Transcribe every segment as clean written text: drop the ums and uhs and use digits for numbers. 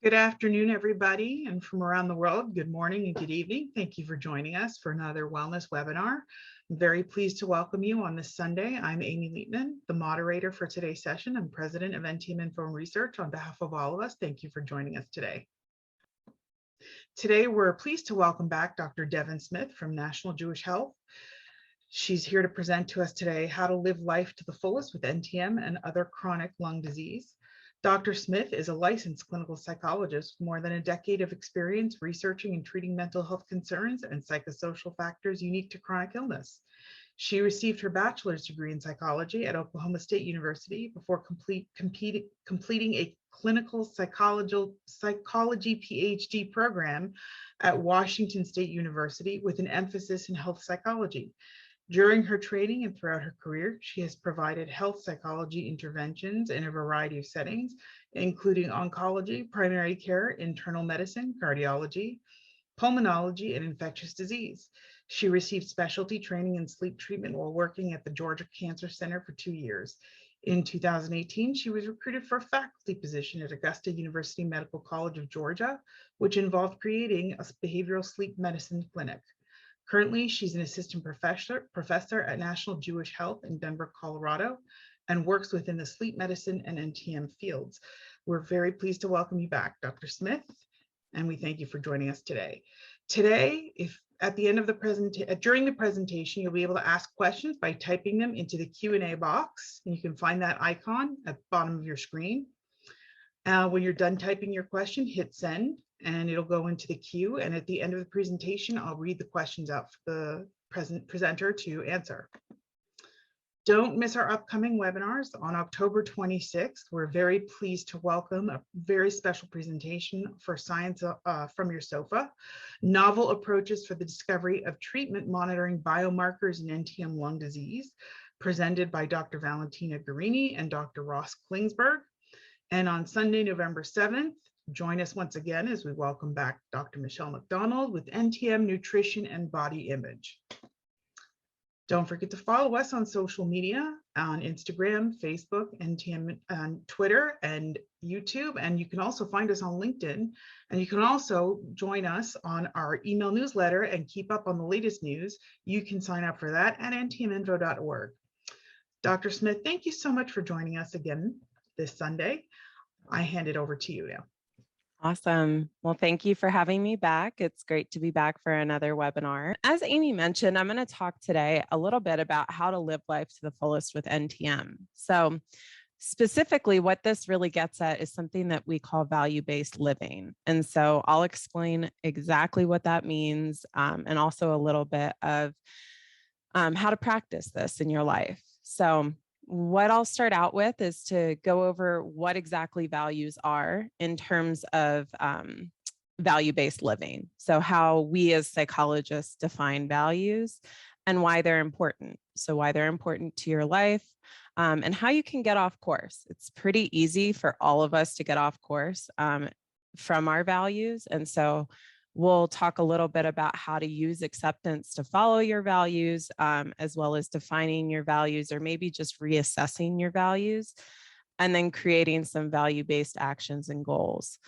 Good afternoon, everybody, and from around the world, good morning and good evening. Thank you for joining us for another wellness webinar. I'm very pleased to welcome you on this Sunday. I'm Amy Liebman, the moderator for today's session and president of NTM Informed Research. On behalf of all of us, thank you for joining us today. Today, we're pleased to welcome back Dr. Devin Smith from National Jewish Health. She's here to present to us today how to live life to the fullest with NTM and other chronic lung disease. Dr. Smith is a licensed clinical psychologist with more than a decade of experience researching and treating mental health concerns and psychosocial factors unique to chronic illness. She received her bachelor's degree in psychology at Oklahoma State University before completing a clinical psychology PhD program at Washington State University with an emphasis in health psychology. During her training and throughout her career, she has provided health psychology interventions in a variety of settings, including oncology, primary care, internal medicine, cardiology, pulmonology, and infectious disease. She received specialty training in sleep treatment while working at the Georgia Cancer Center for 2 years. In 2018, she was recruited for a faculty position at Augusta University Medical College of Georgia, which involved creating a behavioral sleep medicine clinic. Currently, she's an assistant professor at National Jewish Health in Denver, Colorado, and works within the sleep medicine and NTM fields. We're very pleased to welcome you back, Dr. Smith, and we thank you for joining us today. Today, if at the end of the during the presentation, you'll be able to ask questions by typing them into the Q&A box, and you can find that icon at the bottom of your screen. When you're done typing your question, hit send, and it'll go into the queue. And at the end of the presentation, I'll read the questions out for the presenter to answer. Don't miss our upcoming webinars. On October 26th, we're very pleased to welcome a very special presentation for Science from Your Sofa, novel approaches for the discovery of treatment monitoring biomarkers in NTM lung disease, presented by Dr. Valentina Guerini and Dr. Ross Klingsberg. And on Sunday, November 7th, join us once again as we welcome back Dr. Michelle McDonald with NTM Nutrition and Body Image. Don't forget to follow us on social media, on Instagram, Facebook, NTM, Twitter, and YouTube. And you can also find us on LinkedIn. And you can also join us on our email newsletter and keep up on the latest news. You can sign up for that at ntminfo.org. Dr. Smith, thank you so much for joining us again this Sunday. I hand it over to you now. Awesome. Well, thank you for having me back. It's great to be back for another webinar. As Amy mentioned, I'm going to talk today a little bit about how to live life to the fullest with NTM. So specifically, what this really gets at is something that we call value-based living. And so I'll explain exactly what that means, and also a little bit of how to practice this in your life. So what I'll start out with is to go over what exactly values are in terms of value-based living. So how we as psychologists define values and why they're important. So why they're important to your life, and how you can get off course. It's pretty easy for all of us to get off course from our values. And so we'll talk a little bit about how to use acceptance to follow your values, as well as defining your values, or maybe just reassessing your values, and then creating some value-based actions and goals.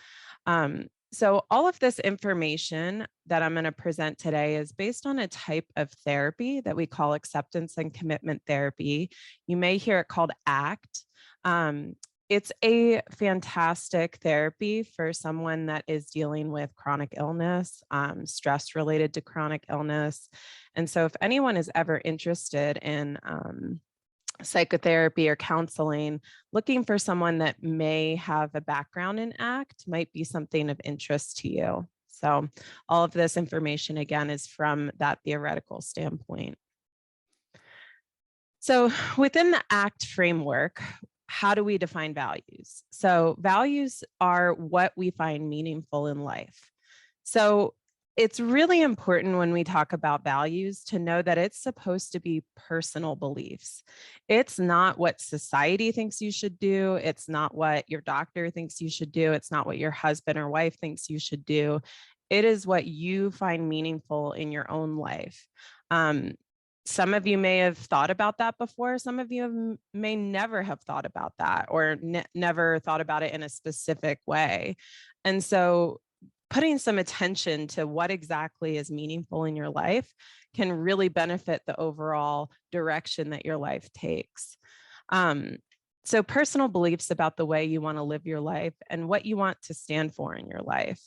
So all of this information that I'm going to present today is based on a type of therapy that we call acceptance and commitment therapy. You may hear it called ACT. It's a fantastic therapy for someone that is dealing with chronic illness, stress related to chronic illness. And so if anyone is ever interested in psychotherapy or counseling, looking for someone that may have a background in ACT might be something of interest to you. So all of this information, again, is from that theoretical standpoint. So within the ACT framework, how do we define values? So values are what we find meaningful in life. So it's really important when we talk about values to know that it's supposed to be personal beliefs. It's not what society thinks you should do. It's not what your doctor thinks you should do. It's not what your husband or wife thinks you should do. It is what you find meaningful in your own life. Some of you may have thought about that before. Some of you may never have thought about that, or never thought about it in a specific way. And so putting some attention to what exactly is meaningful in your life can really benefit the overall direction that your life takes. So personal beliefs about the way you want to live your life and what you want to stand for in your life.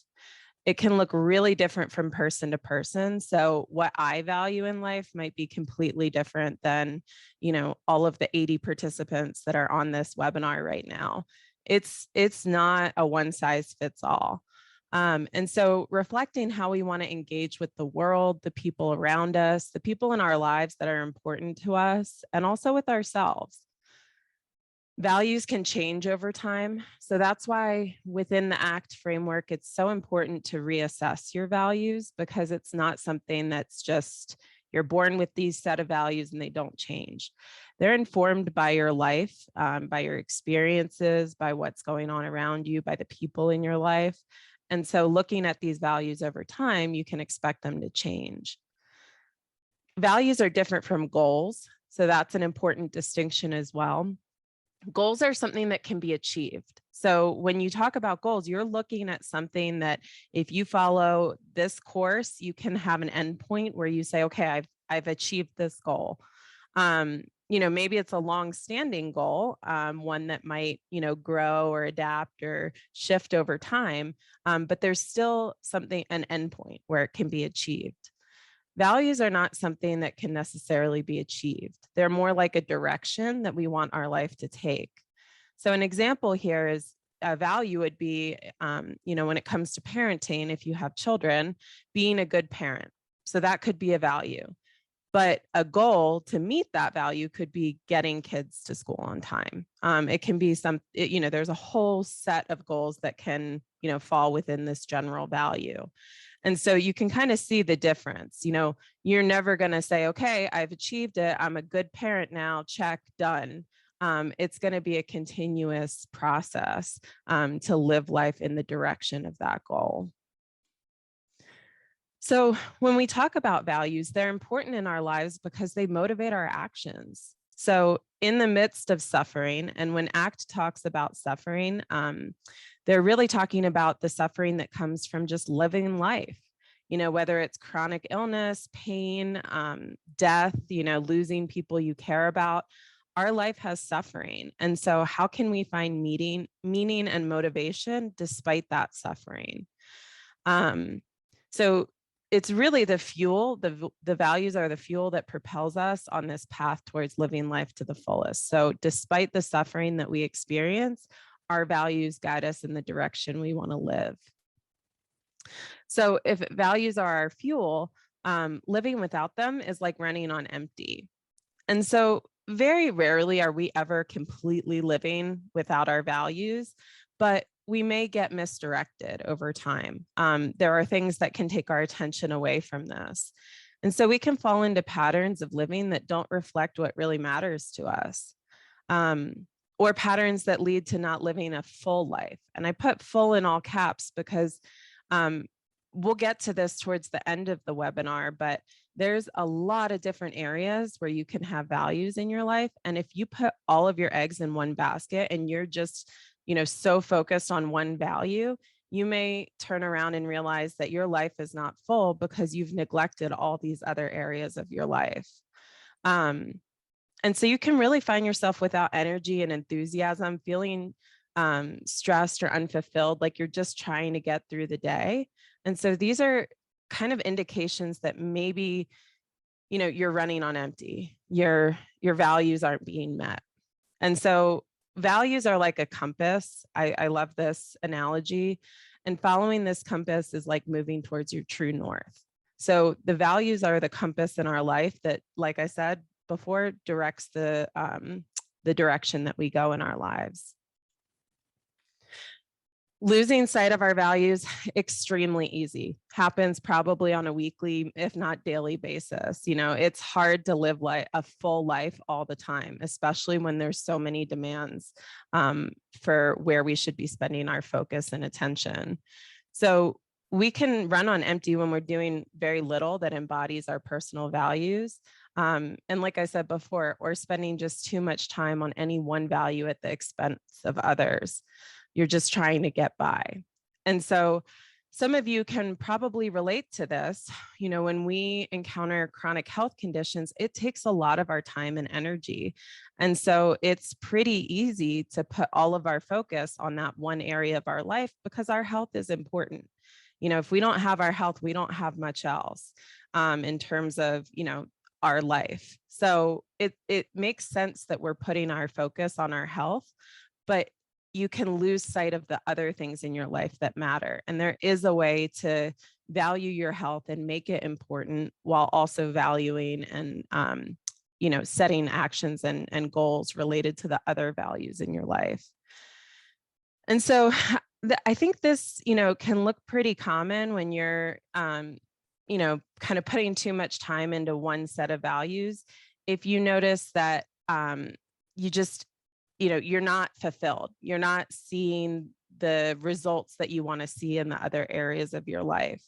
It can look really different from person to person. So what I value in life might be completely different than, all of the 80 participants that are on this webinar right now. It's not a one size fits all. And so reflecting how we want to engage with the world, the people around us, the people in our lives that are important to us, and also with ourselves. Values can change over time. So that's why within the ACT framework, it's so important to reassess your values, because it's not something that's just you're born with these set of values and they don't change. They're informed by your life, by your experiences, by what's going on around you, by the people in your life. And so looking at these values over time, you can expect them to change. Values are different from goals. So that's an important distinction as well. Goals are something that can be achieved. So when you talk about goals, you're looking at something that if you follow this course, you can have an endpoint where you say, okay, I've achieved this goal. Maybe it's a long-standing goal, one that might, grow or adapt or shift over time, but there's still an endpoint where it can be achieved. Values are not something that can necessarily be achieved. They're more like a direction that we want our life to take. So an example here is a value would be, when it comes to parenting, if you have children, being a good parent. So that could be a value. But a goal to meet that value could be getting kids to school on time. It can be there's a whole set of goals that can, fall within this general value. And so you can kind of see the difference. You're never going to say, okay, I've achieved it. I'm a good parent now. Check, done. It's going to be a continuous process to live life in the direction of that goal. So when we talk about values, they're important in our lives because they motivate our actions. So in the midst of suffering, and when ACT talks about suffering, they're really talking about the suffering that comes from just living life, whether it's chronic illness, pain, death, losing people you care about. Our life has suffering. And so how can we find meaning and motivation despite that suffering? So it's really the fuel, the values are the fuel that propels us on this path towards living life to the fullest. So despite the suffering that we experience, our values guide us in the direction we want to live. So if values are our fuel, living without them is like running on empty. And so very rarely are we ever completely living without our values, but we may get misdirected over time. There are things that can take our attention away from this. And so we can fall into patterns of living that don't reflect what really matters to us, or patterns that lead to not living a full life. And I put full in all caps because we'll get to this towards the end of the webinar, but there's a lot of different areas where you can have values in your life. And if you put all of your eggs in one basket and you're just so focused on one value, you may turn around and realize that your life is not full because you've neglected all these other areas of your life. And so you can really find yourself without energy and enthusiasm, feeling stressed or unfulfilled, like you're just trying to get through the day. And so these are kind of indications that maybe, you're running on empty. Your values aren't being met. And so values are like a compass. I love this analogy. And following this compass is like moving towards your true north. So the values are the compass in our life that, like I said before, directs the direction that we go in our lives. Losing sight of our values, extremely easy, happens probably on a weekly, if not daily basis. It's hard to live a full life all the time, especially when there's so many demands for where we should be spending our focus and attention. So we can run on empty when we're doing very little that embodies our personal values. And like I said before, or spending just too much time on any one value at the expense of others. You're just trying to get by. And so some of you can probably relate to this. When we encounter chronic health conditions, it takes a lot of our time and energy. And so it's pretty easy to put all of our focus on that one area of our life because our health is important. If we don't have our health, we don't have much else in terms of, our life. So it makes sense that we're putting our focus on our health, but you can lose sight of the other things in your life that matter. And there is a way to value your health and make it important while also valuing and, setting actions and goals related to the other values in your life. And so I think this, can look pretty common when you're, kind of putting too much time into one set of values. If you notice that you just, you're not fulfilled, you're not seeing the results that you want to see in the other areas of your life.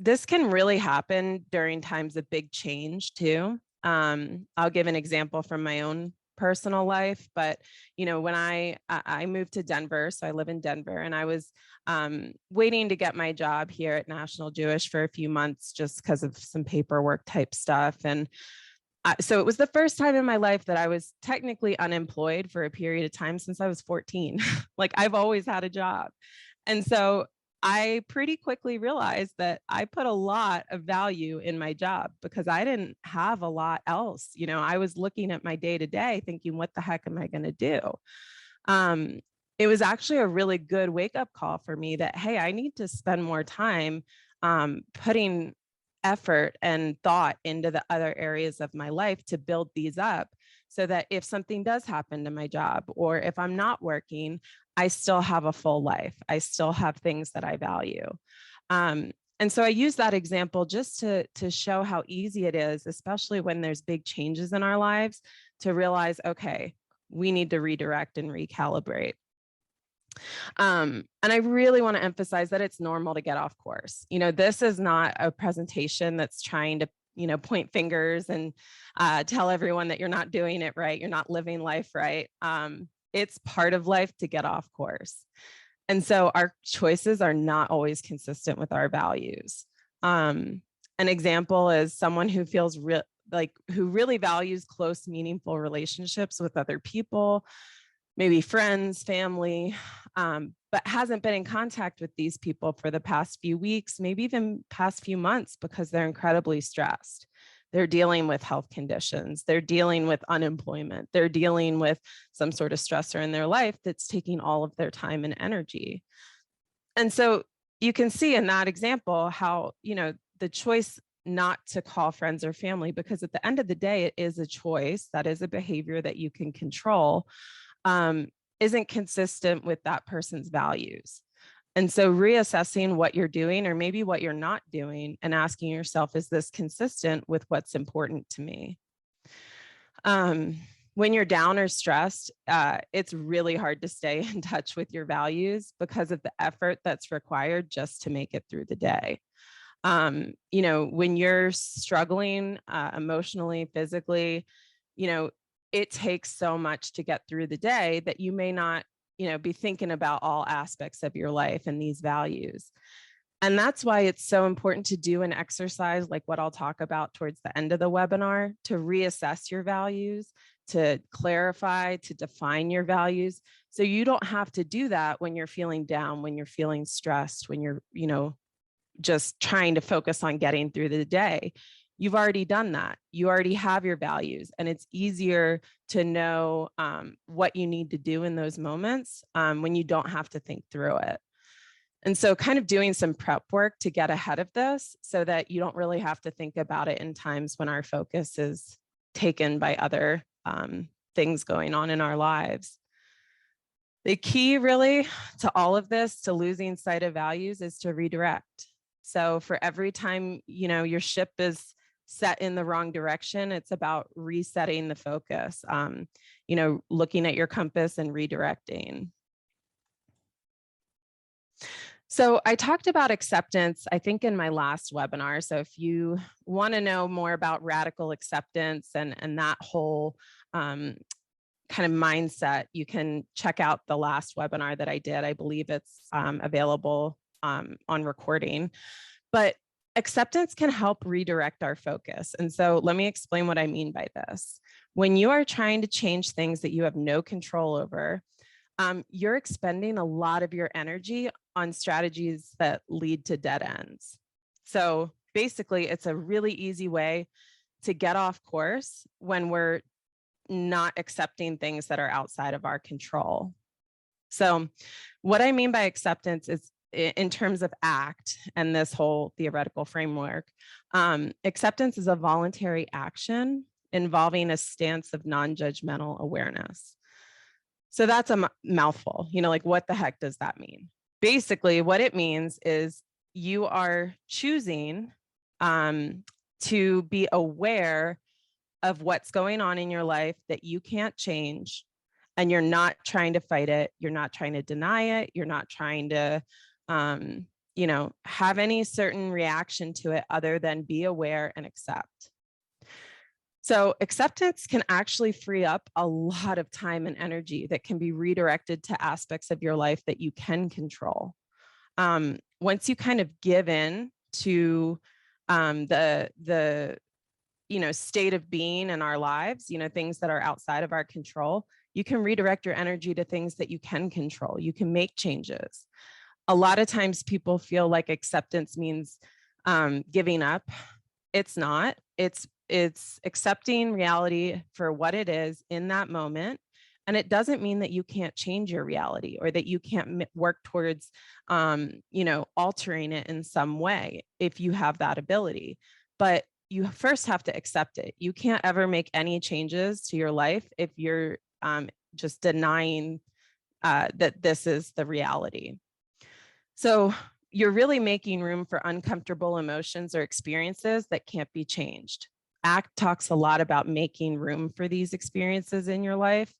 This can really happen during times of big change too. I'll give an example from my own personal life, but when I moved to Denver, so I live in Denver, and I was waiting to get my job here at National Jewish for a few months just because of some paperwork type stuff. And so it was the first time in my life that I was technically unemployed for a period of time since I was 14. Like I've always had a job. And so I pretty quickly realized that I put a lot of value in my job because I didn't have a lot else. I was looking at my day to day thinking, what the heck am I going to do? It was actually a really good wake up call for me that, hey, I need to spend more time putting effort and thought into the other areas of my life to build these up so that if something does happen to my job or if I'm not working, I still have a full life. I still have things that I value. And so I use that example just to show how easy it is, especially when there's big changes in our lives, to realize, okay, we need to redirect and recalibrate. And I really want to emphasize that it's normal to get off course. This is not a presentation that's trying to, point fingers and tell everyone that you're not doing it right. You're not living life right. It's part of life to get off course. And so our choices are not always consistent with our values. An example is someone who feels who really values close, meaningful relationships with other people, maybe friends, family, but hasn't been in contact with these people for the past few weeks, maybe even past few months because they're incredibly stressed. They're dealing with health conditions. They're dealing with unemployment. They're dealing with some sort of stressor in their life that's taking all of their time and energy. And so you can see in that example how, the choice not to call friends or family, because at the end of the day, it is a choice. That is a behavior that you can control. Isn't consistent with that person's values. And so reassessing what you're doing or maybe what you're not doing and asking yourself, is this consistent with what's important to me? When you're down or stressed, it's really hard to stay in touch with your values because of the effort that's required just to make it through the day. When you're struggling emotionally, physically, it takes so much to get through the day that you may not, be thinking about all aspects of your life and these values. And that's why it's so important to do an exercise like what I'll talk about towards the end of the webinar, to reassess your values, to clarify, to define your values. So you don't have to do that when you're feeling down, when you're feeling stressed, when you're, just trying to focus on getting through the day. You've already done that. You already have your values, and it's easier to know what you need to do in those moments when you don't have to think through it. And so kind of doing some prep work to get ahead of this so that you don't really have to think about it in times when our focus is taken by other things going on in our lives. The key really to all of this, to losing sight of values, is to redirect. So for every time, your ship is set in the wrong direction, it's about resetting the focus, looking at your compass and redirecting. So I talked about acceptance, I think, in my last webinar. So if you want to know more about radical acceptance and that whole kind of mindset, you can check out the last webinar that I did. I believe it's available on recording. But acceptance can help redirect our focus. And so let me explain what I mean by this. When you are trying to change things that you have no control over, you're expending a lot of your energy on strategies that lead to dead ends. So basically, it's a really easy way to get off course when we're not accepting things that are outside of our control. So what I mean by acceptance is in terms of ACT and this whole theoretical framework, acceptance is a voluntary action involving a stance of non-judgmental awareness. So that's a mouthful, like what the heck does that mean? Basically, what it means is you are choosing to be aware of what's going on in your life that you can't change, and you're not trying to fight it. You're not trying to deny it. You're not trying to, have any certain reaction to it other than be aware and accept. So acceptance can actually free up a lot of time and energy that can be redirected to aspects of your life that you can control. Once you kind of give in to the state of being in our lives, things that are outside of our control, you can redirect your energy to things that you can control. You can make changes. A lot of times people feel like acceptance means giving up. It's not. It's accepting reality for what it is in that moment. And it doesn't mean that you can't change your reality or that you can't work towards, altering it in some way if you have that ability. But you first have to accept it. You can't ever make any changes to your life if you're just denying that this is the reality. So you're really making room for uncomfortable emotions or experiences that can't be changed. ACT talks a lot about making room for these experiences in your life.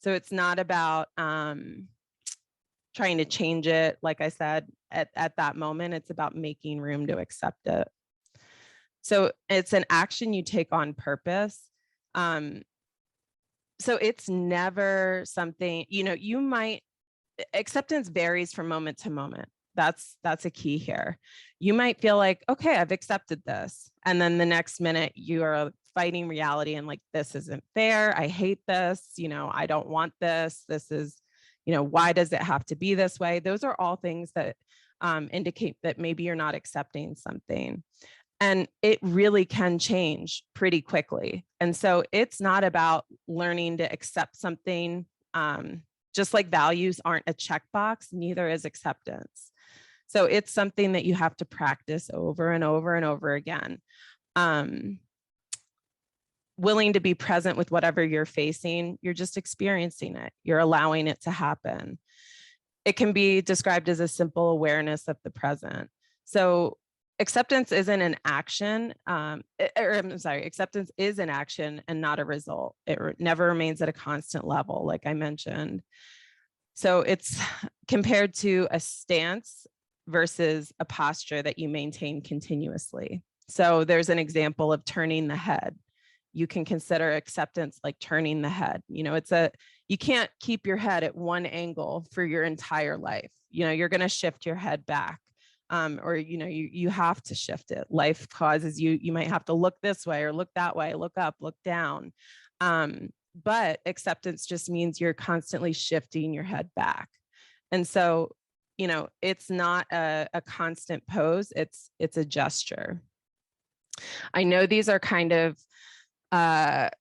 So it's not about trying to change it, like I said, at that moment. It's about making room to accept it. So it's an action you take on purpose. So it's never something, acceptance varies from moment to moment. That's a key here. You might feel like, okay, I've accepted this. And then the next minute you are fighting reality and like, this isn't fair. I hate this. I don't want this. This is, why does it have to be this way? Those are all things that indicate that maybe you're not accepting something. And it really can change pretty quickly. And so it's not about learning to accept something. Just like values aren't a checkbox, neither is acceptance. So it's something that you have to practice over and over and over again. Willing to be present with whatever you're facing, you're just experiencing it. You're allowing it to happen. It can be described as a simple awareness of the present. So acceptance isn't an action, acceptance is an action and not a result. It never remains at a constant level, like I mentioned. So it's compared to a stance versus a posture that you maintain continuously. So there's an example of turning the head. You can consider acceptance like turning the head. You can't keep your head at one angle for your entire life. You're going to shift your head back. Or you have to shift it. Life causes you might have to look this way or look that way, look up, look down. But acceptance just means you're constantly shifting your head back. And so, it's not a constant pose, it's a gesture. I know these are kind of they're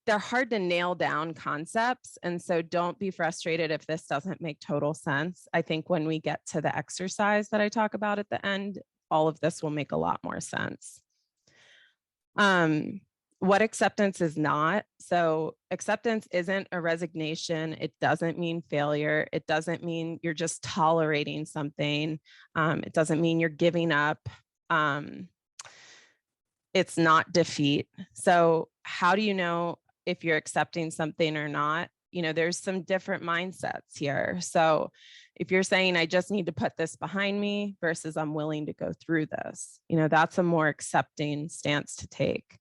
hard to nail down concepts. And so don't be frustrated if this doesn't make total sense. I think when we get to the exercise that I talk about at the end, all of this will make a lot more sense. What acceptance is not. So acceptance isn't a resignation. It doesn't mean failure. It doesn't mean you're just tolerating something. It doesn't mean you're giving up. It's not defeat. So how do you know if you're accepting something or not? there's some different mindsets here. So if you're saying, I just need to put this behind me versus I'm willing to go through this, that's a more accepting stance to take.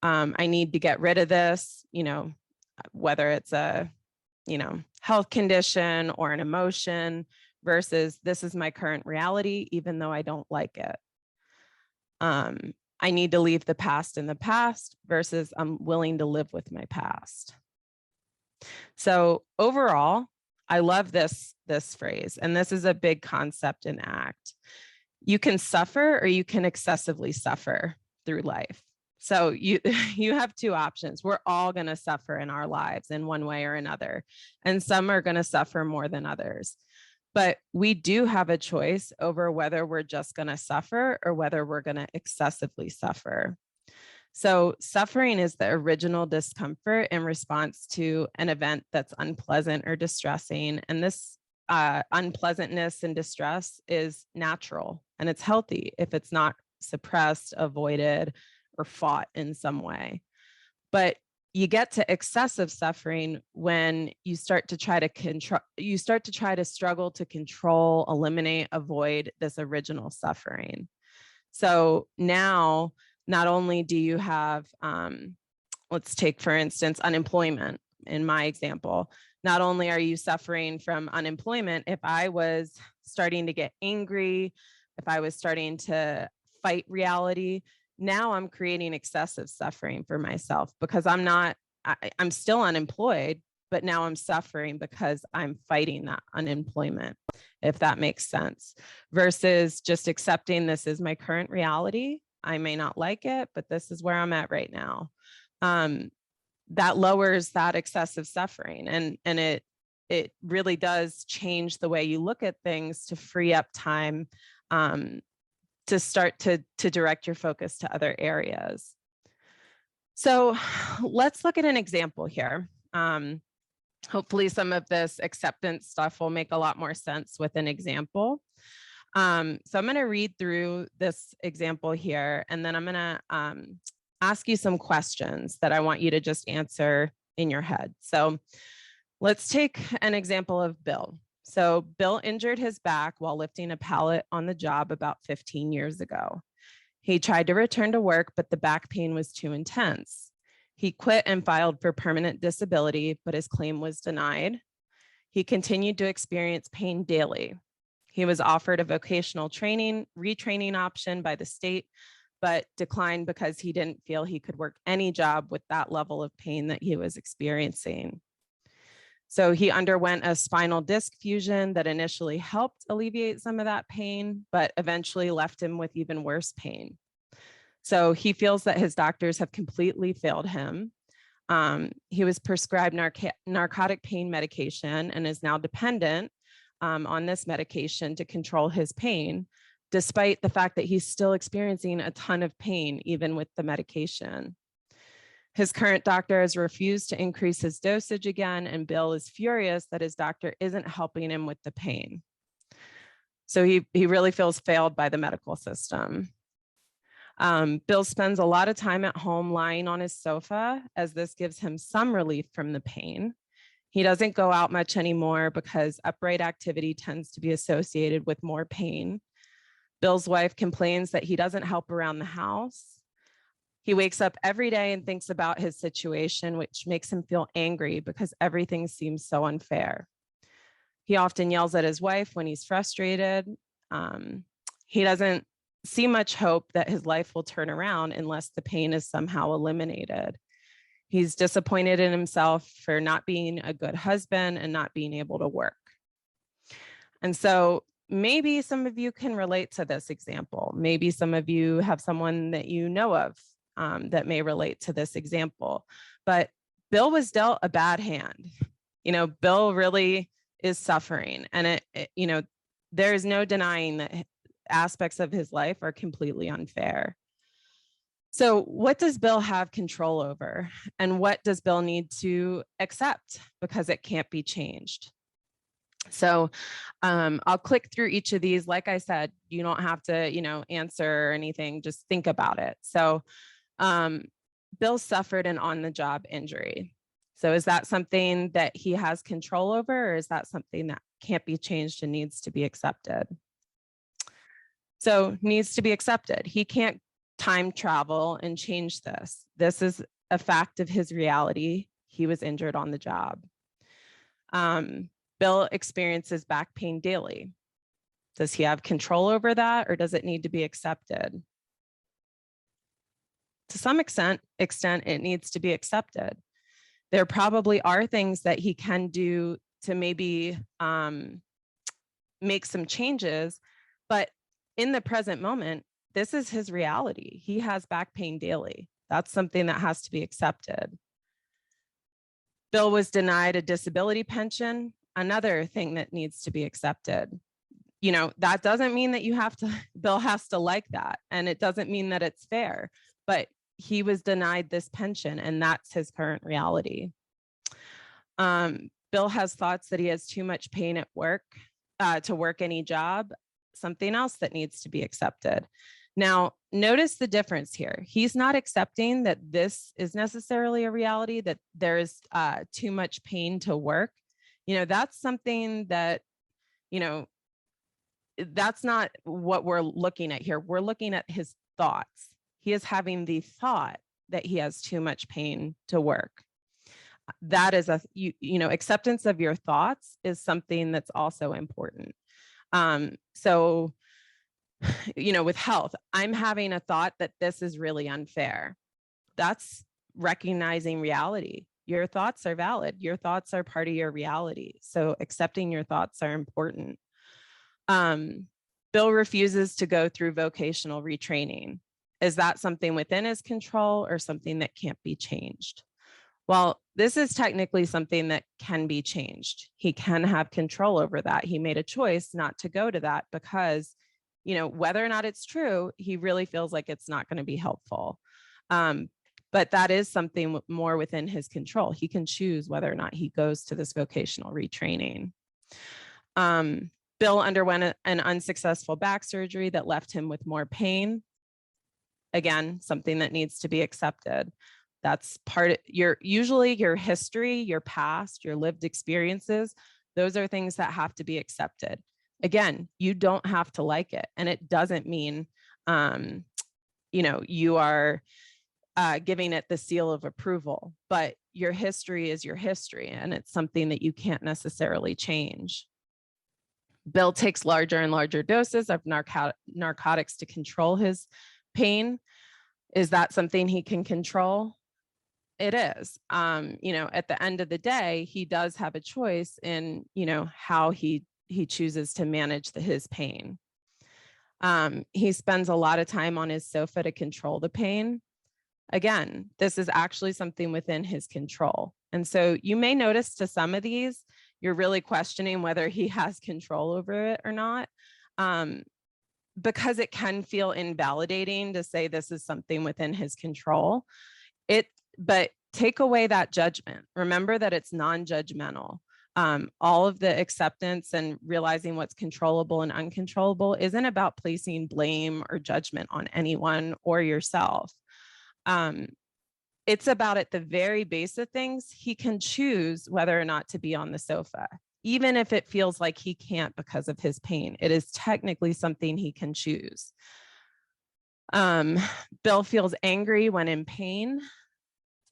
I need to get rid of this, whether it's a, health condition or an emotion versus this is my current reality, even though I don't like it. I need to leave the past in the past versus I'm willing to live with my past. So overall, I love this phrase, and this is a big concept in ACT. You can suffer or you can excessively suffer through life. So you have two options. We're all going to suffer in our lives in one way or another, and some are going to suffer more than others. But we do have a choice over whether we're just going to suffer or whether we're going to excessively suffer. So suffering is the original discomfort in response to an event that's unpleasant or distressing. And this unpleasantness and distress is natural and it's healthy if it's not suppressed, avoided, or fought in some way. But you get to excessive suffering when you start to try to struggle to control, eliminate, avoid this original suffering. So now, not only do you have, let's take, for instance, unemployment in my example, not only are you suffering from unemployment, if I was starting to get angry, if I was starting to fight reality, now I'm creating excessive suffering for myself because I'm still unemployed, but now I'm suffering because I'm fighting that unemployment, if that makes sense, versus just accepting this is my current reality. I may not like it, but this is where I'm at right now. That lowers that excessive suffering, and it really does change the way you look at things to free up time to start to direct your focus to other areas. So let's look at an example here. Hopefully some of this acceptance stuff will make a lot more sense with an example. So I'm going to read through this example here, and then I'm going to ask you some questions that I want you to just answer in your head. So let's take an example of Bill. So Bill injured his back while lifting a pallet on the job about 15 years ago. He tried to return to work, but the back pain was too intense. He quit and filed for permanent disability, but his claim was denied. He continued to experience pain daily. He was offered a vocational retraining option by the state, but declined because he didn't feel he could work any job with that level of pain that he was experiencing. So he underwent a spinal disc fusion that initially helped alleviate some of that pain, but eventually left him with even worse pain. So he feels that his doctors have completely failed him. He was prescribed narcotic pain medication and is now dependent on this medication to control his pain, despite the fact that he's still experiencing a ton of pain, even with the medication. His current doctor has refused to increase his dosage again, and Bill is furious that his doctor isn't helping him with the pain. So he really feels failed by the medical system. Bill spends a lot of time at home lying on his sofa, as this gives him some relief from the pain. He doesn't go out much anymore because upright activity tends to be associated with more pain. Bill's wife complains that he doesn't help around the house. He wakes up every day and thinks about his situation, which makes him feel angry because everything seems so unfair. He often yells at his wife when he's frustrated. He doesn't see much hope that his life will turn around unless the pain is somehow eliminated. He's disappointed in himself for not being a good husband and not being able to work. And so maybe some of you can relate to this example. Maybe some of you have someone that you know of that may relate to this example. But Bill was dealt a bad hand. Bill really is suffering. And there's no denying that aspects of his life are completely unfair. So what does Bill have control over? And what does Bill need to accept because it can't be changed? So I'll click through each of these. Like I said, you don't have to, answer or anything, just think about it. So Bill suffered an on-the-job injury. So is that something that he has control over, or is that something that can't be changed and needs to be accepted? So needs to be accepted. He can't time travel and change this. This is a fact of his reality. He was injured on the job. Bill experiences back pain daily. Does he have control over that, or does it need to be accepted? To some extent, it needs to be accepted. There probably are things that he can do to maybe make some changes, but in the present moment, this is his reality. He has back pain daily. That's something that has to be accepted. Bill was denied a disability pension, another thing that needs to be accepted. You know, that doesn't mean that Bill has to like that. And it doesn't mean that it's fair, but he was denied this pension and that's his current reality. Bill has thoughts that he has too much pain at work to work any job, something else that needs to be accepted. Now, notice the difference here. He's not accepting that this is necessarily a reality, that there's too much pain to work. You know, that's something that, you know, that's not what we're looking at here. We're looking at his thoughts. He is having the thought that he has too much pain to work. That is acceptance of your thoughts is something that's also important. So, you know, with health, I'm having a thought that this is really unfair. That's recognizing reality. Your thoughts are valid. Your thoughts are part of your reality. So accepting your thoughts are important. Bill refuses to go through vocational retraining. Is that something within his control or something that can't be changed? Well, this is technically something that can be changed. He can have control over that. He made a choice not to go to that because, you know, whether or not it's true, he really feels like it's not going to be helpful. But that is something more within his control. He can choose whether or not he goes to this vocational retraining. Bill underwent an unsuccessful back surgery that left him with more pain. Again, something that needs to be accepted. That's part of usually your history, your past, your lived experiences. Those are things that have to be accepted. Again, you don't have to like it. And it doesn't mean, you know, you are giving it the seal of approval, but your history is your history and it's something that you can't necessarily change. Bill takes larger and larger doses of narcotics to control his pain. Is that something he can control? It is. You know, at the end of the day, he does have a choice in, you know, how he chooses to manage his pain. He spends a lot of time on his sofa to control the pain. Again, this is actually something within his control. And so you may notice to some of these, you're really questioning whether he has control over it or not, because it can feel invalidating to say this is something within his control. But take away that judgment. Remember that it's non-judgmental. All of the acceptance and realizing what's controllable and uncontrollable isn't about placing blame or judgment on anyone or yourself. It's about, at the very base of things, he can choose whether or not to be on the sofa, even if it feels like he can't because of his pain. It is technically something he can choose. Bill feels angry when in pain.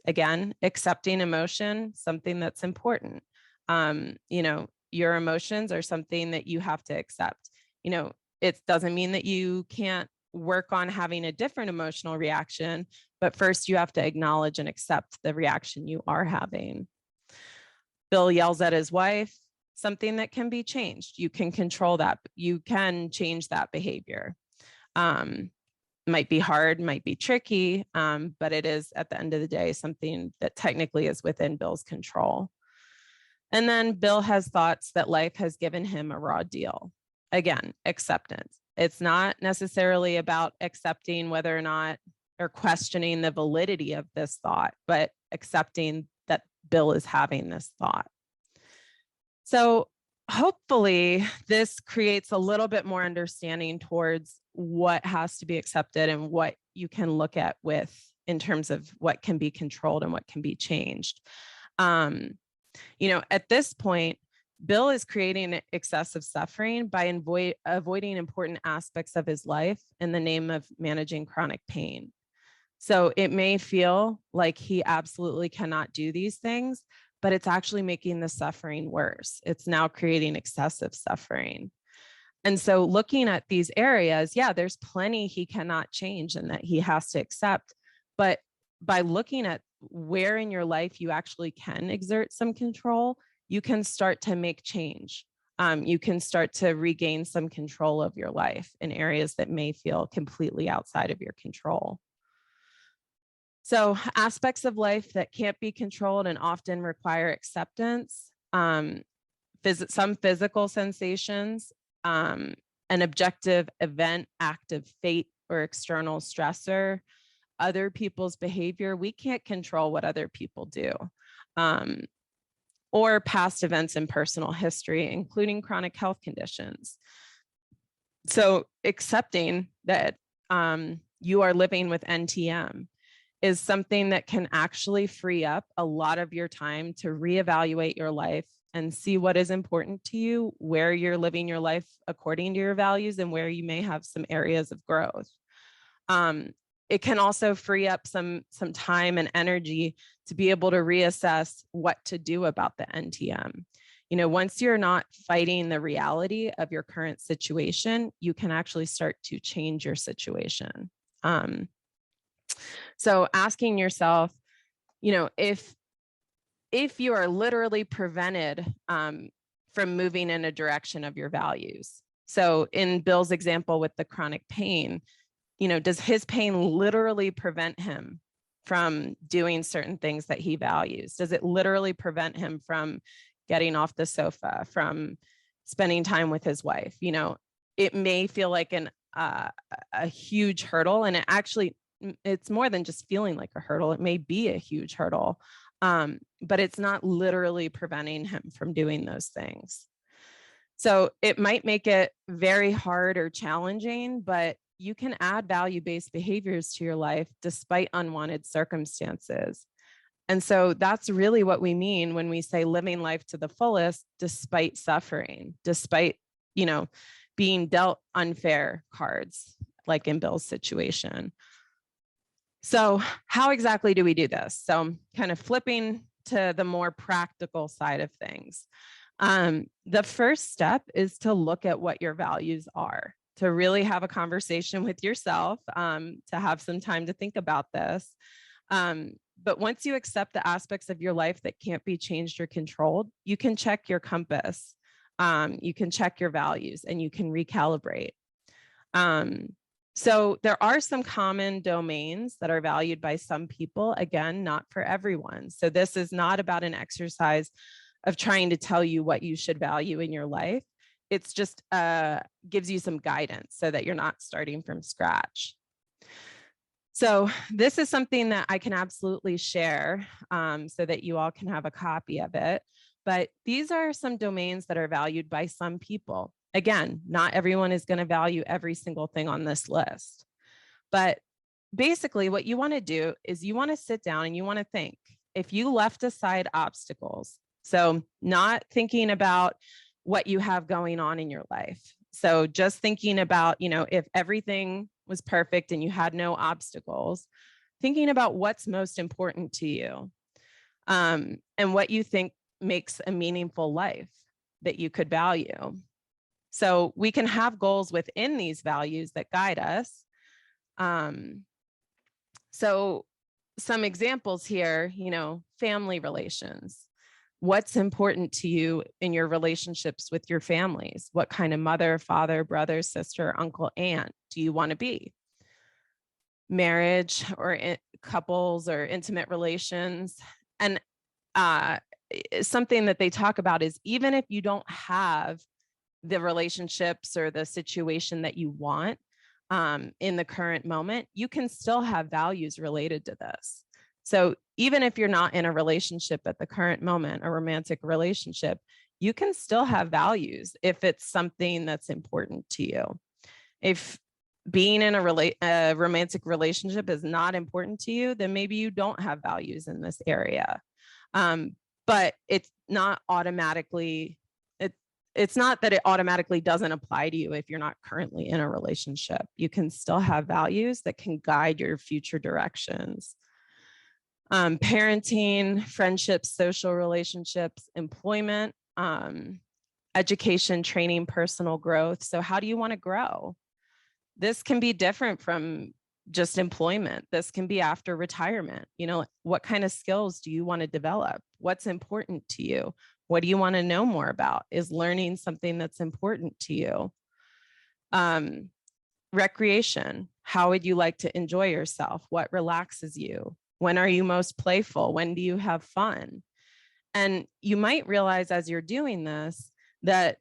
Again, accepting emotion, something that's important. You know, your emotions are something that you have to accept. You know, it doesn't mean that you can't work on having a different emotional reaction, but first you have to acknowledge and accept the reaction you are having. Bill yells at his wife, something that can be changed. You can control that. You can change that behavior. Might be hard, might be tricky, but it is, at the end of the day, something that technically is within Bill's control. And then Bill has thoughts that life has given him a raw deal. Again, acceptance. It's not necessarily about accepting whether or not, or questioning the validity of this thought, but accepting that Bill is having this thought. So hopefully this creates a little bit more understanding towards what has to be accepted and what you can look at with in terms of what can be controlled and what can be changed. At this point, Bill is creating excessive suffering by avoiding important aspects of his life in the name of managing chronic pain. So it may feel like he absolutely cannot do these things, but it's actually making the suffering worse. It's now creating excessive suffering. And so looking at these areas, yeah, there's plenty he cannot change and that he has to accept. But by looking at where in your life you actually can exert some control, you can start to make change. You can start to regain some control of your life in areas that may feel completely outside of your control. So aspects of life that can't be controlled and often require acceptance, some physical sensations, an objective event, act of fate, or external stressor, other people's behavior. We can't control what other people do, or past events in personal history, including chronic health conditions. So accepting that you are living with NTM is something that can actually free up a lot of your time to reevaluate your life and see what is important to you, where you're living your life according to your values, and where you may have some areas of growth. It can also free up some time and energy to be able to reassess what to do about the NTM. Once you're not fighting the reality of your current situation, you can actually start to change your situation. So asking yourself, if you are literally prevented from moving in a direction of your values. So in Bill's example with the chronic pain, does his pain literally prevent him from doing certain things that he values? Does it literally prevent him from getting off the sofa, from spending time with his wife? It may feel like a huge hurdle, and it's more than just feeling like a hurdle. It may be a huge hurdle, but it's not literally preventing him from doing those things. So it might make it very hard or challenging, but you can add value-based behaviors to your life despite unwanted circumstances. And so that's really what we mean when we say living life to the fullest, despite suffering, despite, being dealt unfair cards, like in Bill's situation. So how exactly do we do this? So kind of flipping to the more practical side of things. The first step is to look at what your values are, to really have a conversation with yourself, to have some time to think about this. But once you accept the aspects of your life that can't be changed or controlled, you can check your compass, you can check your values, and you can recalibrate. So there are some common domains that are valued by some people, again, not for everyone. So this is not about an exercise of trying to tell you what you should value in your life. It's just gives you some guidance so that you're not starting from scratch. So this is something that I can absolutely share so that you all can have a copy of it. But these are some domains that are valued by some people. Again, not everyone is going to value every single thing on this list. But basically what you want to do is you want to sit down and you want to think, if you left aside obstacles, so not thinking about what you have going on in your life. So just thinking about, if everything was perfect and you had no obstacles, thinking about what's most important to you, and what you think makes a meaningful life that you could value. So we can have goals within these values that guide us. So some examples here, family relations. What's important to you in your relationships with your families? What kind of mother, father, brother, sister, uncle, aunt do you want to be? Marriage or couples or intimate relations. And something that they talk about is even if you don't have the relationships or the situation that you want in the current moment, you can still have values related to this. So even if you're not in a relationship at the current moment, a romantic relationship, you can still have values if it's something that's important to you. If being in a romantic relationship is not important to you, then maybe you don't have values in this area. but it's not automatically, it's not that it automatically doesn't apply to you if you're not currently in a relationship. You can still have values that can guide your future directions. Parenting, friendships, social relationships, employment, education, training, personal growth. So how do you want to grow? This can be different from just employment. This can be after retirement. What kind of skills do you want to develop? What's important to you? What do you want to know more about? Is learning something that's important to you? Recreation. How would you like to enjoy yourself? What relaxes you? When are you most playful? When do you have fun? And you might realize as you're doing this that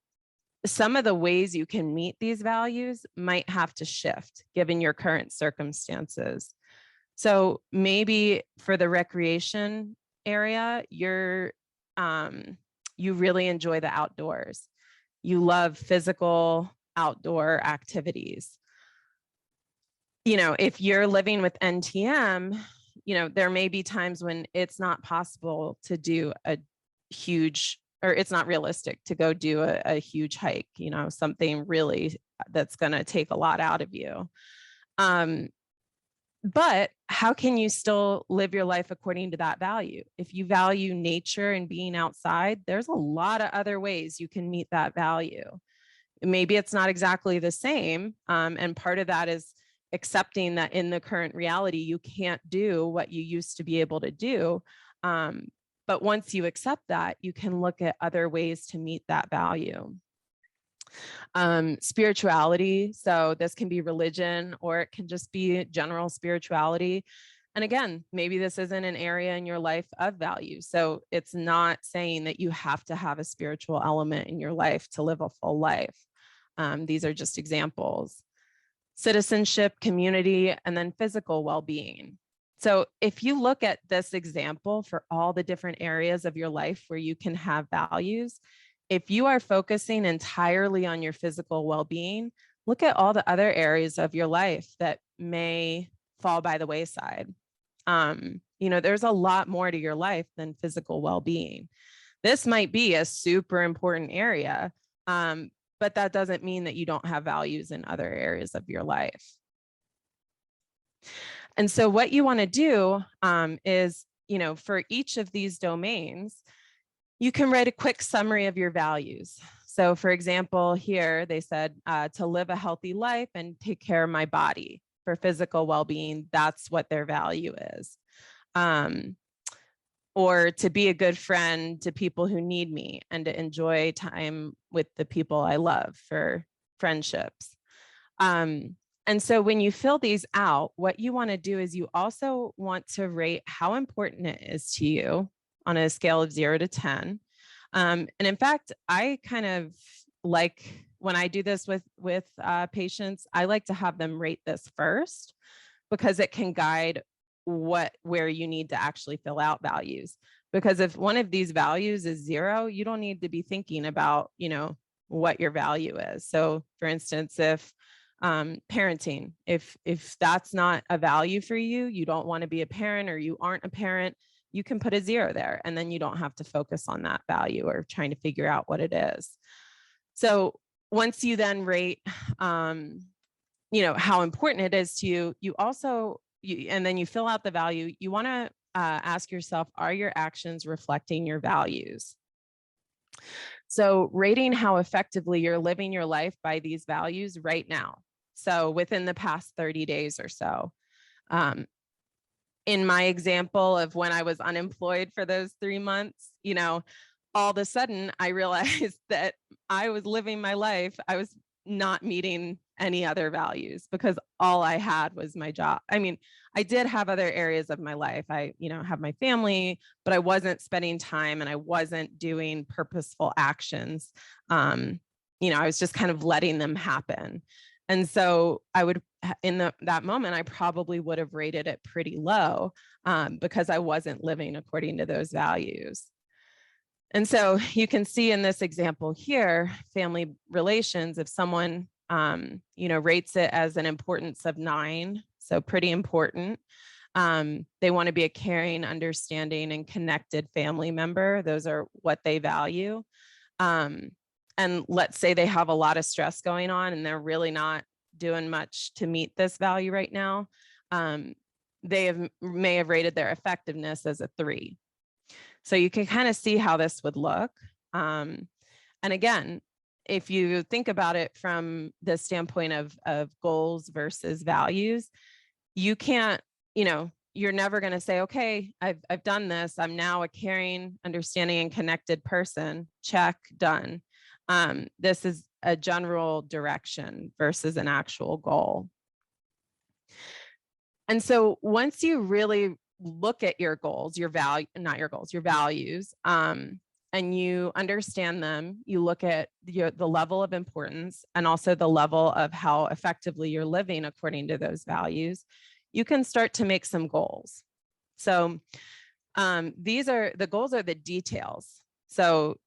some of the ways you can meet these values might have to shift given your current circumstances. So maybe for the recreation area, you really enjoy the outdoors. You love physical outdoor activities. If you're living with NTM, there may be times when it's not possible to do a huge, or it's not realistic to go do a huge hike, something really that's going to take a lot out of you. But how can you still live your life according to that value? If you value nature and being outside, there's a lot of other ways you can meet that value. Maybe it's not exactly the same. And part of that is accepting that in the current reality, you can't do what you used to be able to do. But once you accept that, you can look at other ways to meet that value. Spirituality. So this can be religion, or it can just be general spirituality. And again, maybe this isn't an area in your life of value. So it's not saying that you have to have a spiritual element in your life to live a full life. These are just examples. Citizenship, community, and then physical well-being. So if you look at this example for all the different areas of your life where you can have values, if you are focusing entirely on your physical well-being, look at all the other areas of your life that may fall by the wayside. There's a lot more to your life than physical well-being. This might be a super important area, but that doesn't mean that you don't have values in other areas of your life. And so what you want to do is, for each of these domains, you can write a quick summary of your values. So for example, here they said to live a healthy life and take care of my body. For physical well-being, that's what their value is. Or to be a good friend to people who need me and to enjoy time with the people I love, for friendships. And so when you fill these out, what you want to do is you also want to rate how important it is to you on a scale of 0 to 10. And in fact, I kind of like, when I do this with patients, I like to have them rate this first, because it can guide where you need to actually fill out values. Because if one of these values is 0, you don't need to be thinking about, what your value is. So for instance, if parenting, if that's not a value for you, you don't want to be a parent, or you aren't a parent, you can put a 0 there, and then you don't have to focus on that value or trying to figure out what it is. So once you then rate, how important it is to you, you also, and then you fill out the value, you want to ask yourself, are your actions reflecting your values? So rating how effectively you're living your life by these values right now. So within the past 30 days or so. In my example of when I was unemployed for those 3 months, all of a sudden I realized that I was living my life. I was not meeting any other values because all I had was my job. I mean, I did have other areas of my life. I, have my family, but I wasn't spending time and I wasn't doing purposeful actions. I was just kind of letting them happen. And so I would, in that moment, I probably would have rated it pretty low because I wasn't living according to those values. And so you can see in this example here, family relations, if someone, rates it as an importance of 9, so pretty important, They want to be a caring, understanding, and connected family member. Those are what they value. And let's say they have a lot of stress going on and they're really not doing much to meet this value right now. May have rated their effectiveness as a 3. So you can kind of see how this would look. And again, if you think about it from the standpoint of goals versus values, you can't, you're never going to say, okay, I've done this. I'm now a caring, understanding, and connected person. Check, done. This is a general direction versus an actual goal. And so once you really look at your goals, your values, and you understand them, you look at the level of importance and also the level of how effectively you're living according to those values, you can start to make some goals. So the goals are the details. So,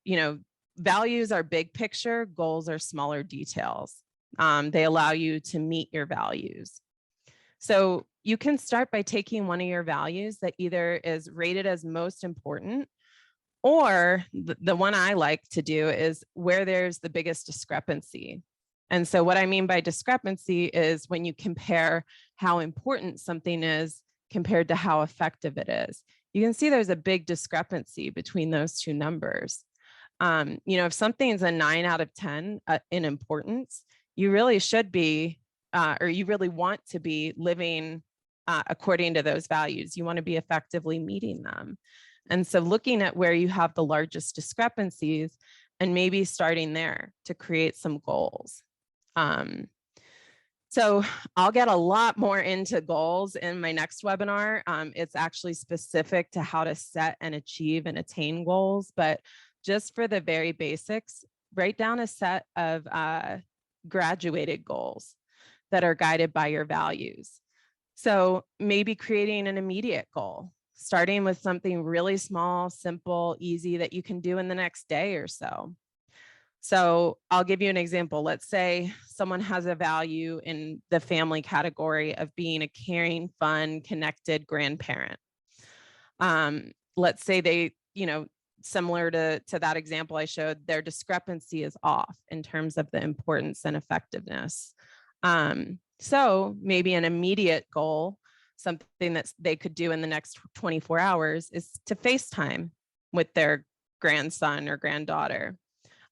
values are big picture, goals are smaller details. They allow you to meet your values. So you can start by taking one of your values that either is rated as most important, or the one I like to do is where there's the biggest discrepancy. And so what I mean by discrepancy is when you compare how important something is compared to how effective it is. You can see there's a big discrepancy between those two numbers. If something's a 9 out of 10 in importance, you really should be, or you really want to be living according to those values. You want to be effectively meeting them. And so looking at where you have the largest discrepancies and maybe starting there to create some goals. So I'll get a lot more into goals in my next webinar. It's actually specific to how to set and achieve and attain goals, but just for the very basics, write down a set of graduated goals that are guided by your values. So maybe creating an immediate goal, starting with something really small, simple, easy that you can do in the next day or so. So I'll give you an example. Let's say someone has a value in the family category of being a caring, fun, connected grandparent. Let's say they, similar to that example I showed, their discrepancy is off in terms of the importance and effectiveness. So maybe an immediate goal, something that they could do in the next 24 hours, is to FaceTime with their grandson or granddaughter.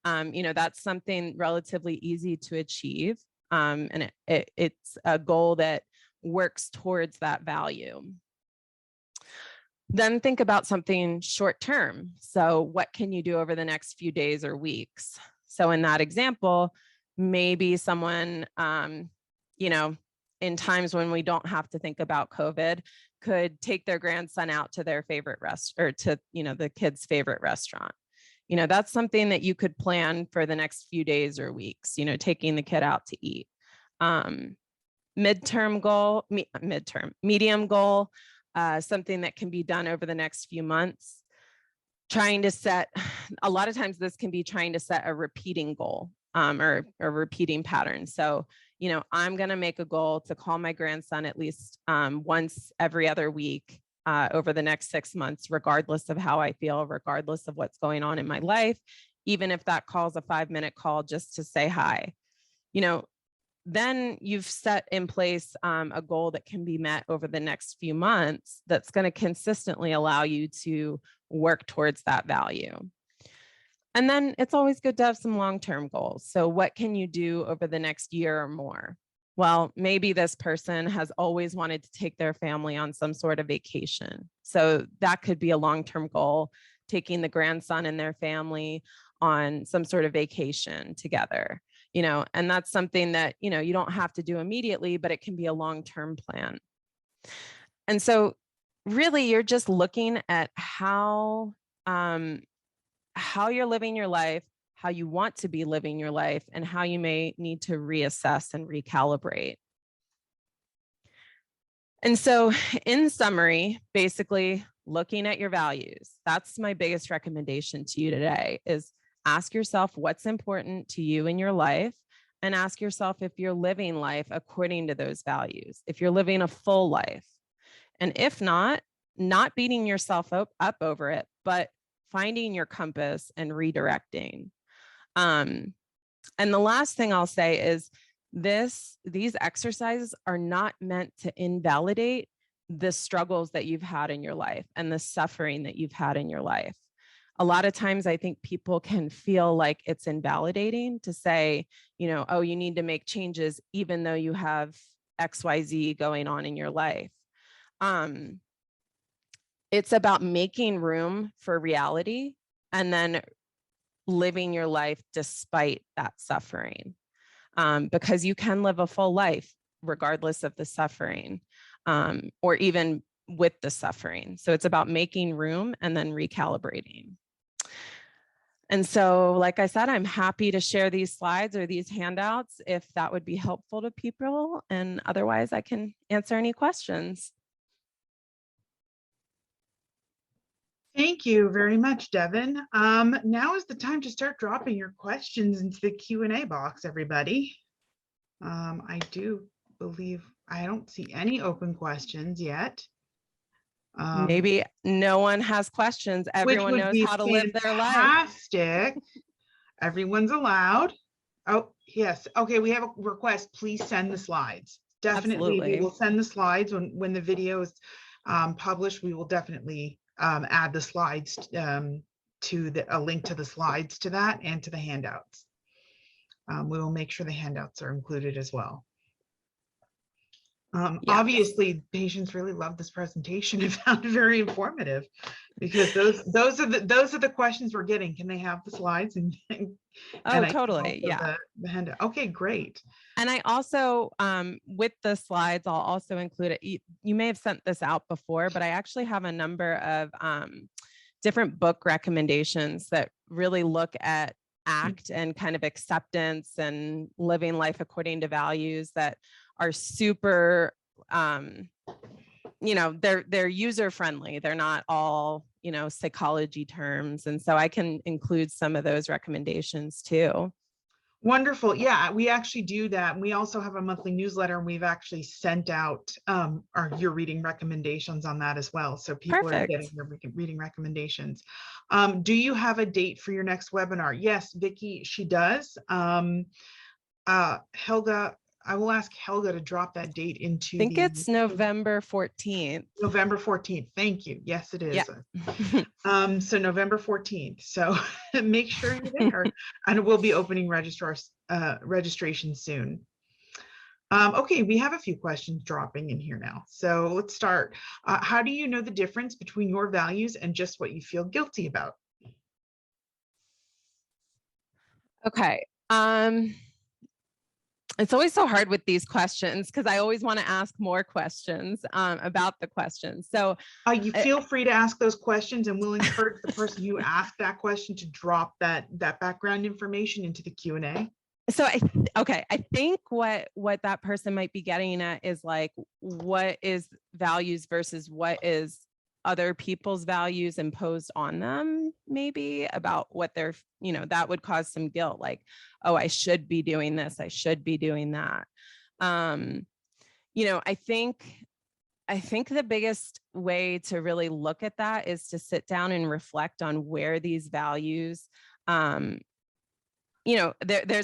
That's something relatively easy to achieve. And it's a goal that works towards that value. Then think about something short term. So what can you do over the next few days or weeks? So in that example, maybe someone, in times when we don't have to think about COVID, could take their grandson out to their favorite restaurant, or to, the kid's favorite restaurant. That's something that you could plan for the next few days or weeks, taking the kid out to eat. Medium goal, something that can be done over the next few months. A lot of times this can be trying to set a repeating goal, or a repeating pattern. So, I'm going to make a goal to call my grandson at least once every other week over the next 6 months, regardless of how I feel, regardless of what's going on in my life, even if that call's a 5-minute call just to say hi. Then you've set in place a goal that can be met over the next few months that's going to consistently allow you to work towards that value. And then it's always good to have some long-term goals. So what can you do over the next year or more? Well, maybe this person has always wanted to take their family on some sort of vacation. So that could be a long-term goal, taking the grandson and their family on some sort of vacation together, and that's something that, you don't have to do immediately, but it can be a long-term plan. And so really you're just looking at how you're living your life, how you want to be living your life, and how you may need to reassess and recalibrate. And so in summary, basically looking at your values, that's my biggest recommendation to you today, is ask yourself what's important to you in your life, and ask yourself if you're living life according to those values, if you're living a full life. And if not beating yourself up over it, but finding your compass and redirecting. And the last thing I'll say is these exercises are not meant to invalidate the struggles that you've had in your life and the suffering that you've had in your life. A lot of times I think people can feel like it's invalidating to say, oh, you need to make changes even though you have XYZ going on in your life. It's about making room for reality and then living your life despite that suffering, because you can live a full life regardless of the suffering, or even with the suffering. So it's about making room and then recalibrating. And so, like I said, I'm happy to share these slides or these handouts if that would be helpful to people. And otherwise, I can answer any questions. Thank you very much, Devin. Now is the time to start dropping your questions into the Q&A box, everybody. I do believe I don't see any open questions yet. Maybe no one has questions. Everyone knows how to live their life. Fantastic. Everyone's allowed. Oh, yes. Okay, we have a request. Please send the slides. Definitely, Absolutely. we will send the slides when the video is published. We will definitely add the slides to a link to the slides to that and to the handouts. We will make sure the handouts are included as well. Yes. Obviously, patients really love this presentation and found it very informative, because those are the questions we're getting. Can they have the slides? And totally. Yeah. The handout. Okay, great. And I also, with the slides, I'll also include it. You may have sent this out before, but I actually have a number of different book recommendations that really look at ACT and kind of acceptance and living life according to values that are super, they're user friendly. They're not all, psychology terms. And so I can include some of those recommendations too. Wonderful. Yeah, we actually do that. We also have a monthly newsletter, and we've actually sent out your reading recommendations on that as well. So people are getting their reading recommendations. Do you have a date for your next webinar? Yes, Vicki, she does. Helga, I will ask Helga to drop that date into. I think it's November 14th. November 14th. Thank you. Yes, it is. Yeah. So November 14th. So make sure you're there, and we'll be opening registration soon. Okay, we have a few questions dropping in here now. So let's start. How do you know the difference between your values and just what you feel guilty about? Okay. It's always so hard with these questions because I always want to ask more questions about the questions. So you feel free to ask those questions, and we'll encourage the person who asked that question to drop that background information into the Q&A. So I think what that person might be getting at is like, what is values versus what is other people's values imposed on them, maybe about what they're, that would cause some guilt, like, oh, I should be doing this, I should be doing that. I think the biggest way to really look at that is to sit down and reflect on where these values, there's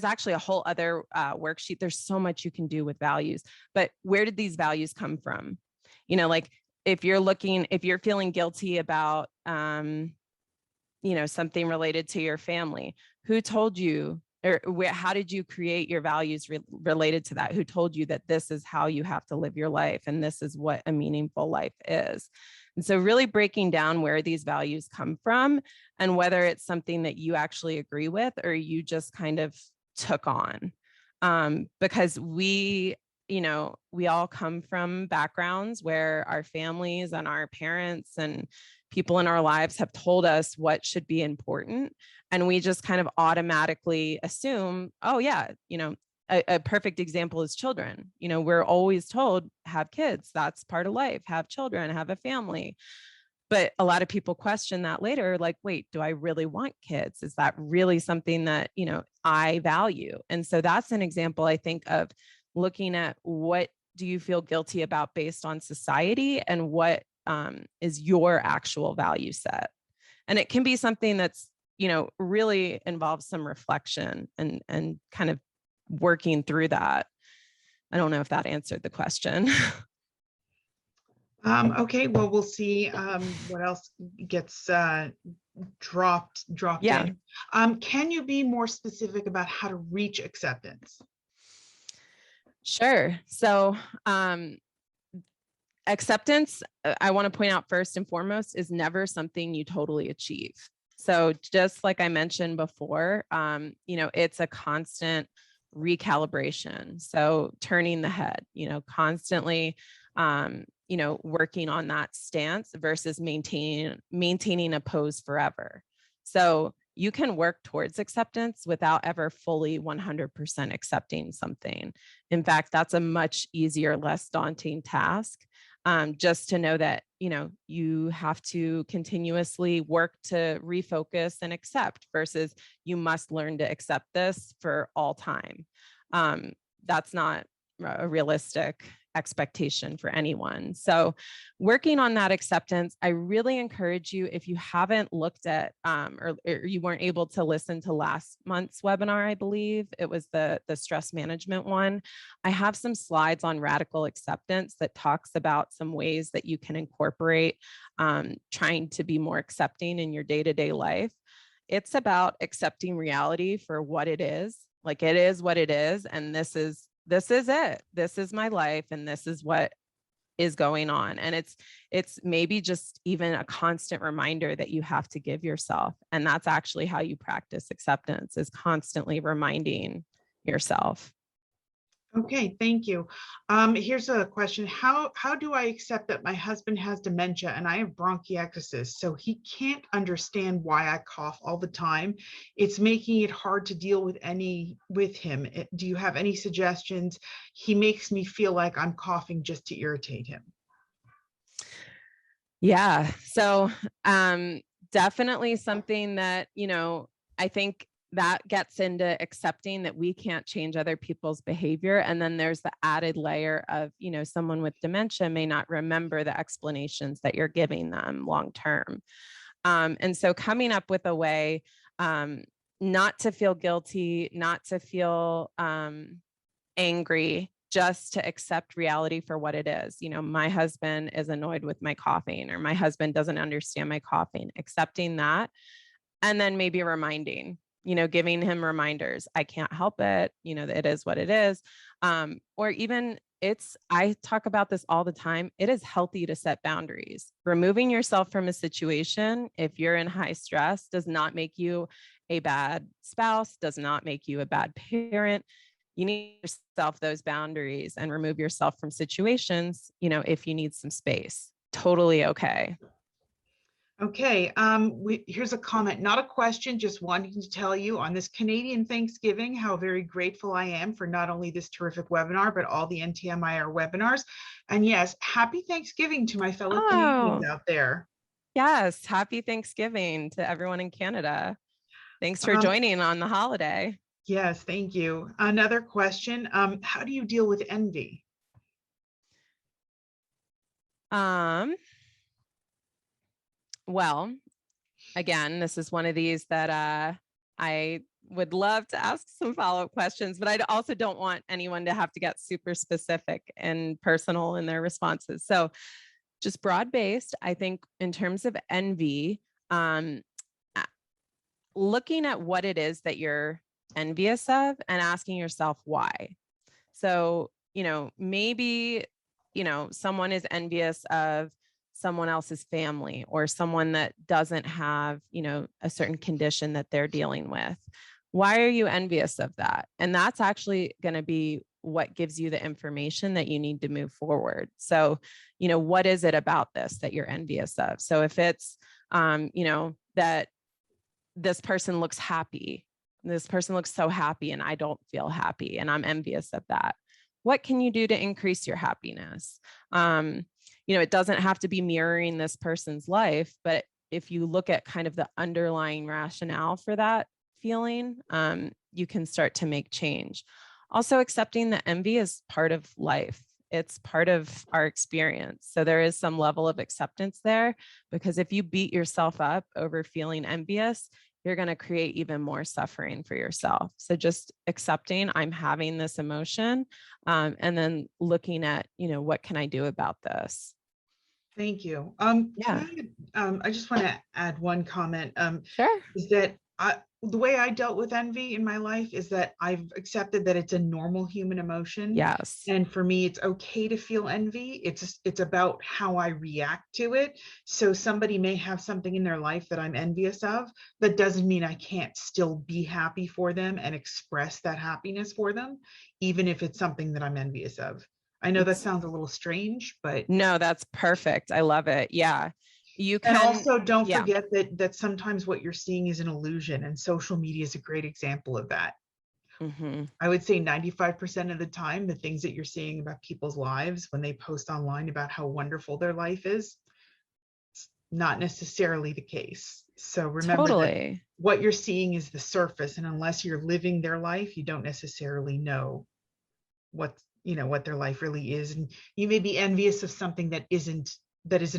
actually a whole other worksheet. There's so much you can do with values, but where did these values come from? Like, if you're feeling guilty about, something related to your family, who told you, or how did you create your values related to that? Who told you that this is how you have to live your life and this is what a meaningful life is? And so really breaking down where these values come from and whether it's something that you actually agree with or you just kind of took on, because we all come from backgrounds where our families and our parents and people in our lives have told us what should be important. And we just kind of automatically assume, oh yeah, a perfect example is children. We're always told, have kids, that's part of life, have children, have a family. But a lot of people question that later, like, wait, do I really want kids? Is that really something that, I value? And so that's an example, I think, of looking at what do you feel guilty about based on society, and what is your actual value set? And it can be something that's, really involves some reflection and kind of working through that. I don't know if that answered the question. Okay, well, we'll see what else gets dropped Yeah, in. Can you be more specific about how to reach acceptance? sure. So, acceptance, I want to point out first and foremost, is never something you totally achieve. So just like I mentioned before, it's a constant recalibration. So turning the head, constantly, working on that stance versus maintaining a pose forever. So you can work towards acceptance without ever fully 100% accepting something. In fact, that's a much easier, less daunting task. Just to know that, you have to continuously work to refocus and accept versus you must learn to accept this for all time. That's not a realistic expectation for anyone. So working on that acceptance, I really encourage you, if you haven't looked at or you weren't able to listen to last month's webinar, I believe it was the stress management one. I have some slides on radical acceptance that talks about some ways that you can incorporate trying to be more accepting in your day-to-day life. It's about accepting reality for what it is. Like, it is what it is, and this is it. This is my life, and this is what is going on. And it's maybe just even a constant reminder that you have to give yourself. And that's actually how you practice acceptance, is constantly reminding yourself. Okay, thank you. Here's a question. How do I accept that my husband has dementia and I have bronchiectasis, so he can't understand why I cough all the time? It's making it hard to deal with him. Do you have any suggestions? He makes me feel like I'm coughing just to irritate him. Yeah. So definitely something that, I think that gets into accepting that we can't change other people's behavior. And then there's the added layer of, someone with dementia may not remember the explanations that you're giving them long term. And so coming up with a way not to feel guilty, not to feel angry, just to accept reality for what it is. My husband is annoyed with my coughing, or my husband doesn't understand my coughing, accepting that. And then maybe reminding, giving him reminders. I can't help it. It is what it is. Or even I talk about this all the time. It is healthy to set boundaries. Removing yourself from a situation, if you're in high stress, does not make you a bad spouse, does not make you a bad parent. You need yourself those boundaries and remove yourself from situations, if you need some space. Totally okay. Okay, here's a comment, not a question, just wanting to tell you on this Canadian Thanksgiving how very grateful I am for not only this terrific webinar, but all the NTMIR webinars. And yes, happy Thanksgiving to my fellow Canadians out there. Yes, happy Thanksgiving to everyone in Canada. Thanks for joining on the holiday. Yes, thank you. Another question, how do you deal with envy? Well, again, this is one of these that I would love to ask some follow-up questions, but I also don't want anyone to have to get super specific and personal in their responses. So just broad-based, I think in terms of envy, looking at what it is that you're envious of and asking yourself why. So, maybe, someone is envious of someone else's family, or someone that doesn't have, a certain condition that they're dealing with. Why are you envious of that? And that's actually going to be what gives you the information that you need to move forward. So, what is it about this that you're envious of? So if it's, that this person looks happy, this person looks so happy and I don't feel happy and I'm envious of that. What can you do to increase your happiness? It doesn't have to be mirroring this person's life, but if you look at kind of the underlying rationale for that feeling, you can start to make change. Also, accepting that envy is part of life. it's part of our experience. So there is some level of acceptance there, because if you beat yourself up over feeling envious, you're going to create even more suffering for yourself. So just accepting I'm having this emotion, and then looking at, what can I do about this? Thank you. Yeah, I just want to add one comment. sure. Is that the way I dealt with envy in my life is that I've accepted that it's a normal human emotion. Yes, And for me, it's okay to feel envy. It's about how I react to it. So somebody may have something in their life that I'm envious of. That doesn't mean I can't still be happy for them and express that happiness for them, even if it's something that I'm envious of. I know that it's sounds a little strange, but no, that's perfect. I love it. Yeah. You and can, also don't yeah. forget that sometimes what you're seeing is an illusion, and social media is a great example of that. Hmm. I would say 95% of the time, the things that you're seeing about people's lives when they post online about how wonderful their life is, it's not necessarily the case. So remember that Totally. what you're seeing is the surface, and unless you're living their life, you don't necessarily know what their life really is. And you may be envious of something that is an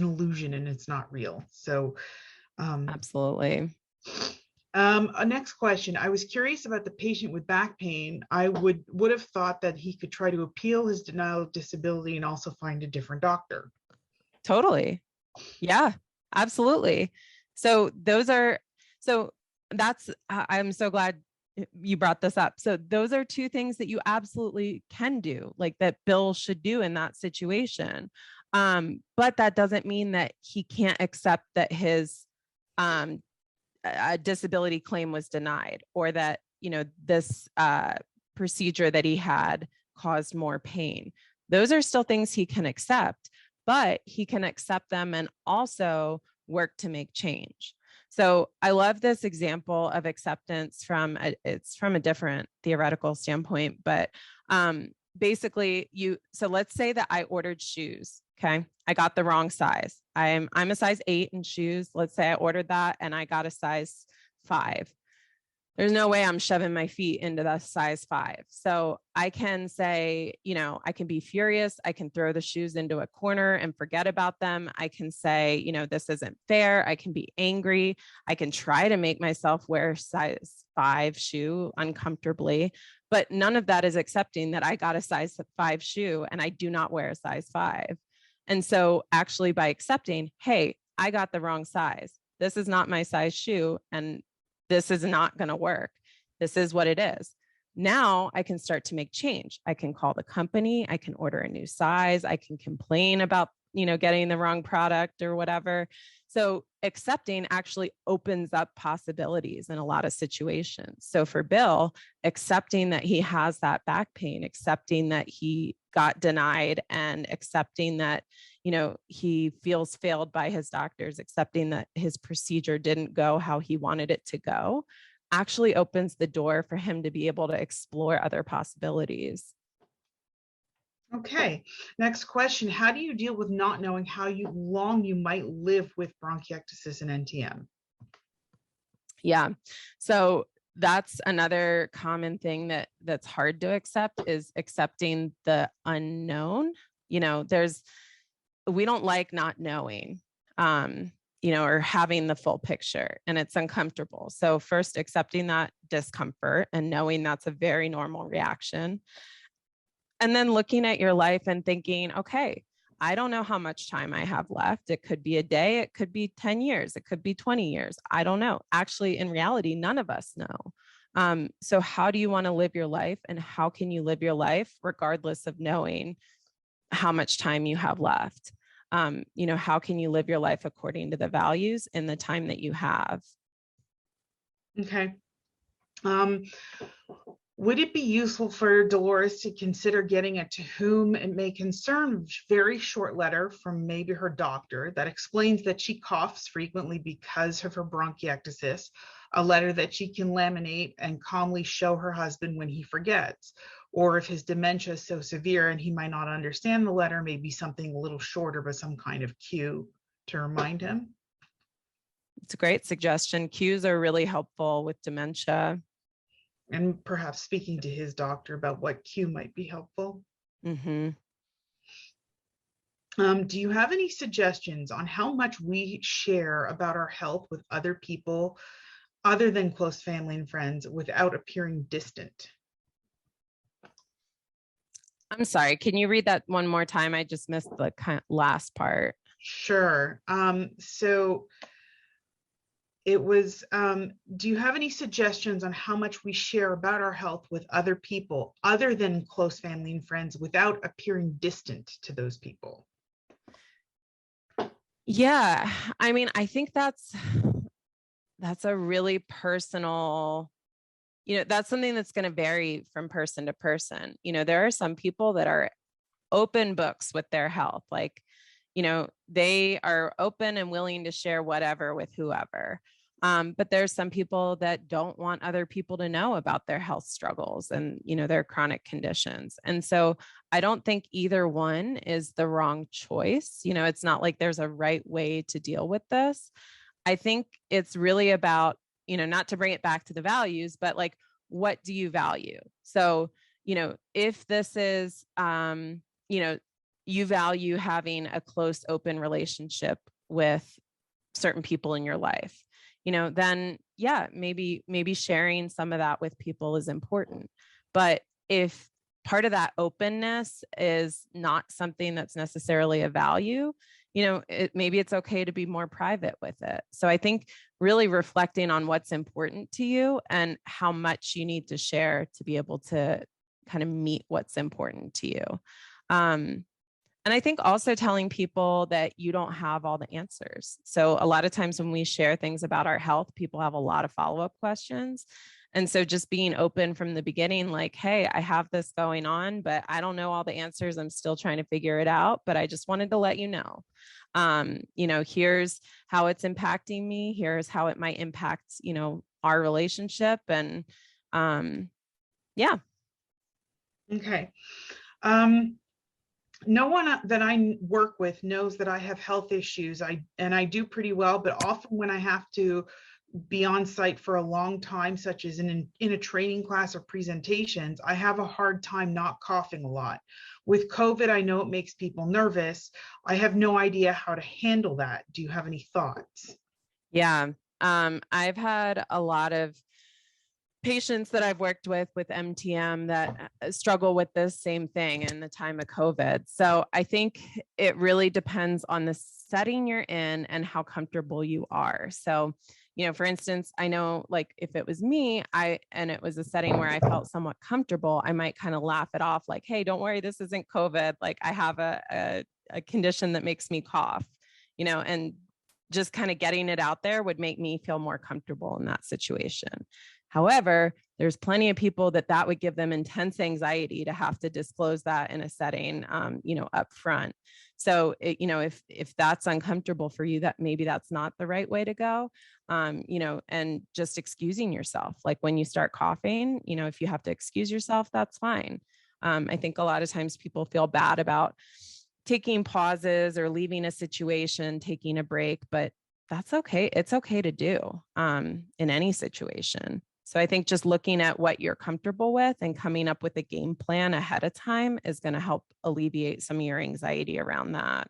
illusion and it's not real. So um, Absolutely. a next question. I was curious about the patient with back pain. I would have thought that he could try to appeal his denial of disability and also find a different doctor. Totally. Yeah, absolutely. So so that's, I'm so glad you brought this up. So those are two things that you absolutely can do, like that Bill should do in that situation. But that doesn't mean that he can't accept that his um, a disability claim was denied, or that, this procedure that he had caused more pain. Those are still things he can accept, but he can accept them and also work to make change. So I love this example of acceptance it's from a different theoretical standpoint, but basically so let's say that I ordered shoes. Okay. I got the wrong size. I'm a size 8 in shoes. Let's say I ordered that and I got a size 5. There's no way I'm shoving my feet into the size 5. So I can say, I can be furious. I can throw the shoes into a corner and forget about them. I can say, this isn't fair. I can be angry. I can try to make myself wear size 5 shoe uncomfortably, but none of that is accepting that I got a size 5 shoe and I do not wear a size 5. And so actually by accepting, hey, I got the wrong size. This is not my size shoe, and this is not going to work. This is what it is. Now I can start to make change. I can call the company. I can order a new size. I can complain about, getting the wrong product or whatever. So accepting actually opens up possibilities in a lot of situations. So for Bill, accepting that he has that back pain, accepting that he got denied, and accepting that, he feels failed by his doctors, accepting that his procedure didn't go how he wanted it to go, actually opens the door for him to be able to explore other possibilities. Okay, next question. How do you deal with not knowing how long you might live with bronchiectasis and NTM? Yeah. So that's another common thing that's hard to accept, is accepting the unknown. We don't like not knowing, or having the full picture, and it's uncomfortable. So first, accepting that discomfort and knowing that's a very normal reaction. And then looking at your life and thinking, okay, I don't know how much time I have left. It could be a day, it could be 10 years, it could be 20 years. I don't know. Actually, in reality, none of us know. So how do you want to live your life, and how can you live your life regardless of knowing how much time you have left? How can you live your life according to the values in the time that you have? Okay. Would it be useful for Dolores to consider getting a to whom it may concern very short letter from maybe her doctor that explains that she coughs frequently because of her bronchiectasis, a letter that she can laminate and calmly show her husband when he forgets? Or if his dementia is so severe and he might not understand the letter, maybe something a little shorter, but some kind of cue to remind him? It's a great suggestion. Cues are really helpful with dementia. And perhaps speaking to his doctor about what cue might be helpful. Mm-hmm. Do you have any suggestions on how much we share about our health with other people other than close family and friends without appearing distant? I'm sorry, can you read that one more time? I just missed the last part. Sure. So it was, do you have any suggestions on how much we share about our health with other people other than close family and friends without appearing distant to those people? Yeah, I mean, I think that's a really personal, that's something that's going to vary from person to person. There are some people that are open books with their health. Like, they are open and willing to share whatever with whoever. But there's some people that don't want other people to know about their health struggles and, their chronic conditions. And so I don't think either one is the wrong choice. It's not like there's a right way to deal with this. I think it's really about, not to bring it back to the values, but like, what do you value? So, if this is, you value having a close, open relationship with certain people in your life, then yeah, maybe sharing some of that with people is important. But if part of that openness is not something that's necessarily a value, maybe it's okay to be more private with it. So I think really reflecting on what's important to you and how much you need to share to be able to kind of meet what's important to you. And I think also telling people that you don't have all the answers. So a lot of times when we share things about our health, people have a lot of follow-up questions. And so just being open from the beginning, like, hey, I have this going on, but I don't know all the answers. I'm still trying to figure it out, but I just wanted to let you know. Here's how it's impacting me. Here's how it might impact, our relationship. And yeah. Okay. No one that I work with knows that I have health issues. I do pretty well, but often when I have to be on site for a long time, such as in a training class or presentations, I have a hard time not coughing a lot. With COVID, I know it makes people nervous. I have no idea how to handle that. Do you have any thoughts? Yeah. I've had a lot of patients that I've worked with NTM that struggle with this same thing in the time of COVID. So I think it really depends on the setting you're in and how comfortable you are. So, for instance, I know like if it was me, and it was a setting where I felt somewhat comfortable, I might kind of laugh it off like, hey, don't worry, this isn't COVID. Like I have a condition that makes me cough, and just kind of getting it out there would make me feel more comfortable in that situation. However, there's plenty of people that would give them intense anxiety to have to disclose that in a setting, up front. So, if that's uncomfortable for you, that maybe that's not the right way to go, and just excusing yourself. Like when you start coughing, if you have to excuse yourself, that's fine. I think a lot of times people feel bad about taking pauses or leaving a situation, taking a break, but that's okay. It's okay to do in any situation. So I think just looking at what you're comfortable with and coming up with a game plan ahead of time is going to help alleviate some of your anxiety around that.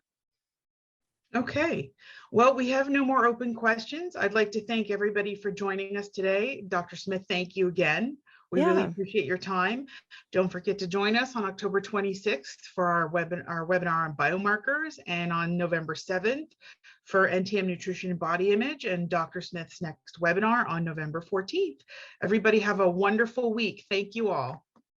Okay. Well, we have no more open questions. I'd like to thank everybody for joining us today. Dr. Smith, thank you again. We really Yeah. appreciate your time. Don't forget to join us on October 26th for our webinar on biomarkers, and on November 7th for NTM nutrition and body image, and Dr. Smith's next webinar on November 14th. Everybody have a wonderful week. Thank you all.